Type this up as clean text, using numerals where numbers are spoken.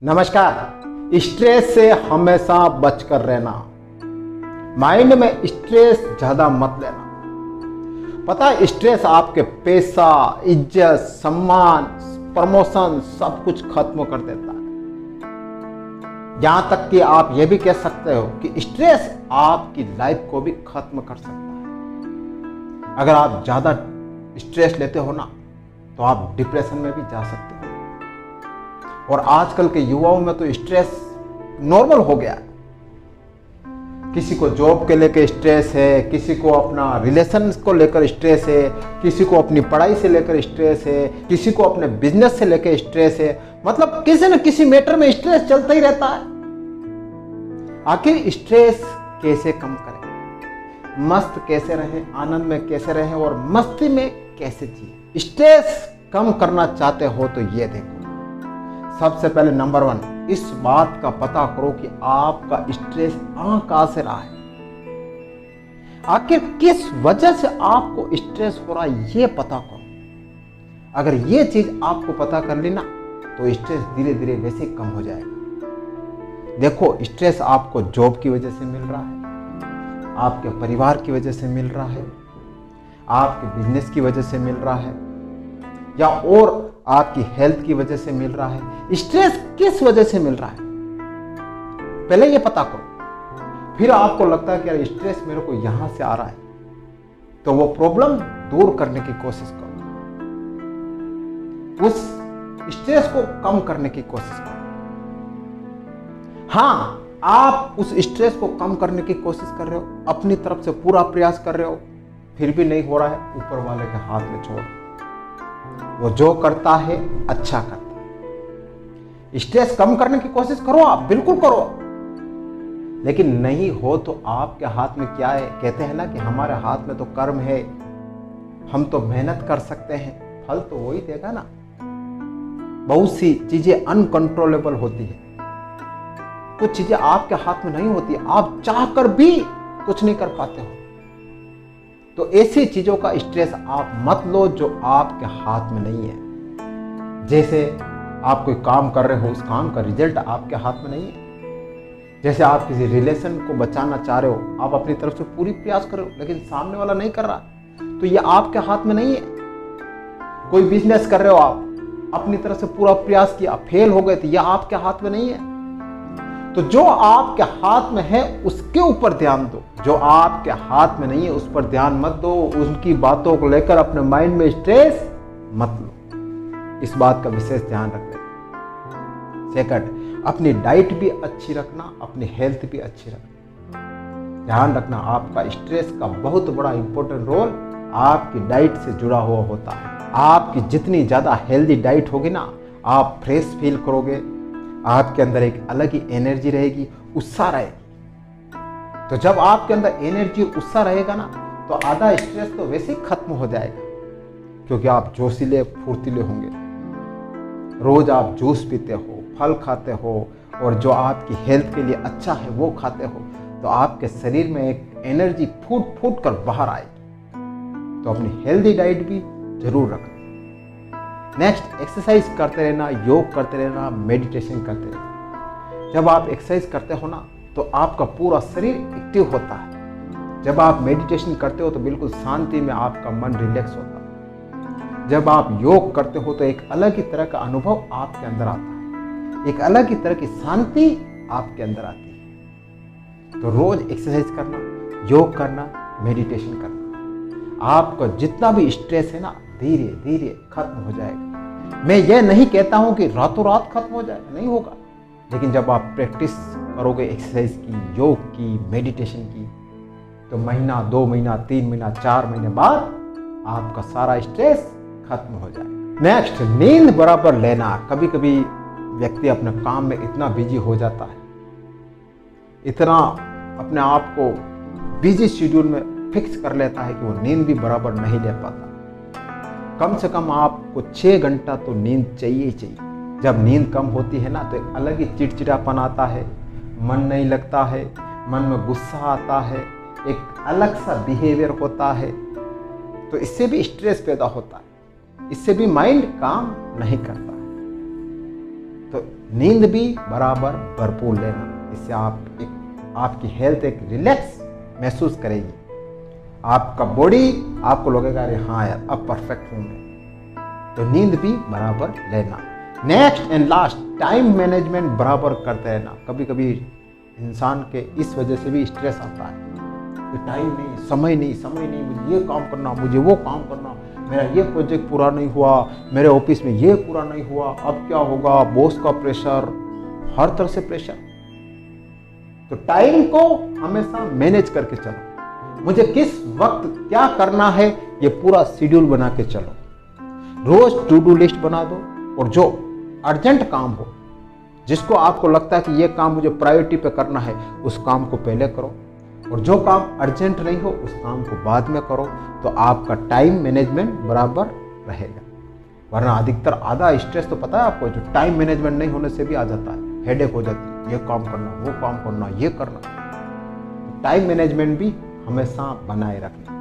नमस्कार। स्ट्रेस से हमेशा बचकर रहना। माइंड में स्ट्रेस ज्यादा मत लेना। पता है, स्ट्रेस आपके पैसा, इज्जत, सम्मान, प्रमोशन सब कुछ खत्म कर देता है। यहां तक कि आप यह भी कह सकते हो कि स्ट्रेस आपकी लाइफ को भी खत्म कर सकता है। अगर आप ज्यादा स्ट्रेस लेते हो ना, तो आप डिप्रेशन में भी जा सकते हो। और आजकल के युवाओं में तो स्ट्रेस नॉर्मल हो गया। किसी को जॉब के लेकर स्ट्रेस है, किसी को अपना रिलेशन को लेकर स्ट्रेस है, किसी को अपनी पढ़ाई से लेकर स्ट्रेस है, किसी को अपने बिजनेस से लेकर स्ट्रेस है। मतलब किसी न किसी मैटर में स्ट्रेस चलता ही रहता है। आखिर स्ट्रेस कैसे कम करें, मस्त कैसे रहें, आनंद में कैसे रहें और मस्ती में कैसे जिए। स्ट्रेस कम करना चाहते हो तो ये देखो, सबसे पहले नंबर 1, इस बात का पता करो कि आपका स्ट्रेस कहां से रहा है। आखिर किस वजह से आपको स्ट्रेस हो रहा है, ये पता करो। अगर ये चीज आपको पता कर ली ना, तो स्ट्रेस धीरे धीरे वैसे कम हो जाएगा। देखो, स्ट्रेस आपको जॉब की वजह से मिल रहा है, आपके परिवार की वजह से मिल रहा है, आपके बिजनेस की वजह से मिल रहा है, या और आपकी हेल्थ की वजह से मिल रहा है। स्ट्रेस किस वजह से मिल रहा है, पहले ये पता करो। फिर आपको लगता है कि यार स्ट्रेस मेरे को यहां से आ रहा है, तो वो प्रॉब्लम दूर करने की कोशिश करो, उस स्ट्रेस को कम करने की कोशिश करो। हाँ, आप उस स्ट्रेस को कम करने की कोशिश कर रहे हो, अपनी तरफ से पूरा प्रयास कर रहे हो, फिर भी नहीं हो रहा है, ऊपर वाले के हाथ में छोड़ो। वो जो करता है अच्छा करता है। स्ट्रेस कम करने की कोशिश करो, आप बिल्कुल करो, लेकिन नहीं हो तो आपके हाथ में क्या है। कहते हैं ना कि हमारे हाथ में तो कर्म है, हम तो मेहनत कर सकते हैं, फल तो वही देगा ना। बहुत सी चीजें अनकंट्रोलेबल होती है, कुछ चीजें आपके हाथ में नहीं होती, आप चाहकर भी कुछ नहीं कर पाते हो। तो ऐसी चीजों का स्ट्रेस आप मत लो जो आपके हाथ में नहीं है। जैसे आप कोई काम कर रहे हो, उस काम का रिजल्ट आपके हाथ में नहीं है। जैसे आप किसी रिलेशन को बचाना चाह रहे हो, आप अपनी तरफ से पूरी प्रयास कर रहे हो, लेकिन सामने वाला नहीं कर रहा, तो ये आपके हाथ में नहीं है। कोई बिजनेस कर रहे हो, आप अपनी तरफ से पूरा प्रयास किया, फेल हो गए, तो यह आपके हाथ में नहीं है। तो जो आपके हाथ में है उसके ऊपर ध्यान दो, जो आपके हाथ में नहीं है उस पर ध्यान मत दो। उनकी बातों को लेकर अपने माइंड में स्ट्रेस मत लो, इस बात का विशेष ध्यान रखना। सेकंड, अपनी डाइट भी अच्छी रखना, अपनी हेल्थ भी अच्छी रखना। ध्यान रखना, आपका स्ट्रेस का बहुत बड़ा इंपॉर्टेंट रोल आपकी डाइट से जुड़ा हुआ होता है। आपकी जितनी ज्यादा हेल्दी डाइट होगी ना, आप फ्रेश फील करोगे, आपके अंदर एक अलग ही एनर्जी रहेगी, उत्साह रहेगी। तो जब आपके अंदर एनर्जी उत्साह रहेगा ना, तो आधा स्ट्रेस तो वैसे ही खत्म हो जाएगा, क्योंकि आप जोशीले फुर्तीले होंगे। रोज आप जूस पीते हो, फल खाते हो, और जो आपकी हेल्थ के लिए अच्छा है वो खाते हो, तो आपके शरीर में एक एनर्जी फूट फूट कर बाहर आएगी। तो अपनी हेल्दी डाइट भी जरूर रखना। नेक्स्ट, एक्सरसाइज करते रहना, योग करते रहना, मेडिटेशन करते रहना। जब आप एक्सरसाइज करते हो ना, तो आपका पूरा शरीर एक्टिव होता है। जब आप मेडिटेशन करते हो तो बिल्कुल शांति में आपका मन रिलैक्स होता है। जब आप योग करते हो तो एक अलग ही तरह का अनुभव आपके अंदर आता है, एक अलग ही तरह की शांति आपके अंदर आती है। तो रोज एक्सरसाइज करना, योग करना, मेडिटेशन करना, आपका जितना भी स्ट्रेस है ना, धीरे धीरे खत्म हो जाएगा। मैं यह नहीं कहता हूं कि रातों रात खत्म हो जाएगा, नहीं होगा, लेकिन जब आप प्रैक्टिस करोगे एक्सरसाइज की, योग की, मेडिटेशन की, तो महीना, 2 महीना, 3 महीना, 4 महीने बाद आपका सारा स्ट्रेस खत्म हो जाएगा। नेक्स्ट, नींद बराबर लेना। कभी कभी व्यक्ति अपने काम में इतना बिजी हो जाता है, इतना अपने आप को बिजी शेड्यूल में फिक्स कर लेता है कि वो नींद भी बराबर नहीं ले पाता। कम से कम आपको 6 घंटा तो नींद चाहिए ही चाहिए। जब नींद कम होती है ना, तो एक अलग ही चिड़चिड़ापन आता है, मन नहीं लगता है, मन में गुस्सा आता है, एक अलग सा बिहेवियर होता है। तो इससे भी स्ट्रेस पैदा होता है, इससे भी माइंड काम नहीं करता है। तो नींद भी बराबर भरपूर लेना। इससे आपकी हेल्थ एक रिलैक्स महसूस करेगी। आपका बॉडी आपको लगेगा अरे हाँ यार अब परफेक्ट हूँ मैं। तो नींद भी बराबर लेना। Next and last, time management बराबर करते रहना। कभी कभी इंसान के इस वजह से भी स्ट्रेस आता है कि टाइम नहीं, समय नहीं, मुझे ये काम करना, मुझे वो काम करना, मेरा ये प्रोजेक्ट पूरा नहीं हुआ, मेरे ऑफिस में ये पूरा नहीं हुआ, अब क्या होगा, बॉस का प्रेशर, हर तरह से प्रेशर। तो टाइम को हमेशा मैनेज करके चलो। मुझे किस वक्त क्या करना है ये पूरा शेड्यूल बना के चलो। रोज टू डू लिस्ट बना दो और जो अर्जेंट काम हो, जिसको आपको लगता है कि ये काम मुझे प्रायोरिटी पे करना है, उस काम को पहले करो और जो काम अर्जेंट नहीं हो उस काम को बाद में करो। तो आपका टाइम मैनेजमेंट बराबर रहेगा। वरना अधिकतर आधा स्ट्रेस तो पता है आपको, जो टाइम मैनेजमेंट नहीं होने से भी आ जाता है, हेडेक हो जाती है, ये काम करना, वो काम करना, ये करना। टाइम मैनेजमेंट भी हमेशा बनाए रखना।